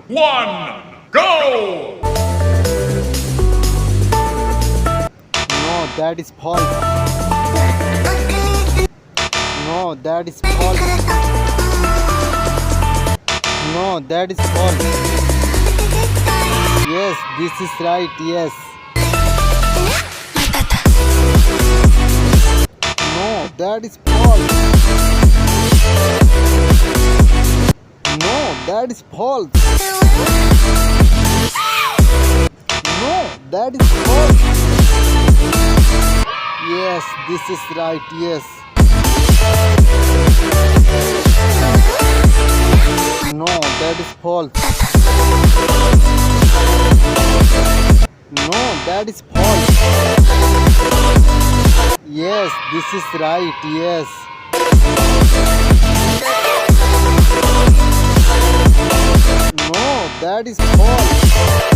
1, go! No, that is false. No, that is false. No, that is false. Yes, this is right. Yes. No, that is false. No, that is false. No, that is false. Yes, this is right. Yes. No, that is false. No, that is false. Yes, this is right. Yes. No, that is false.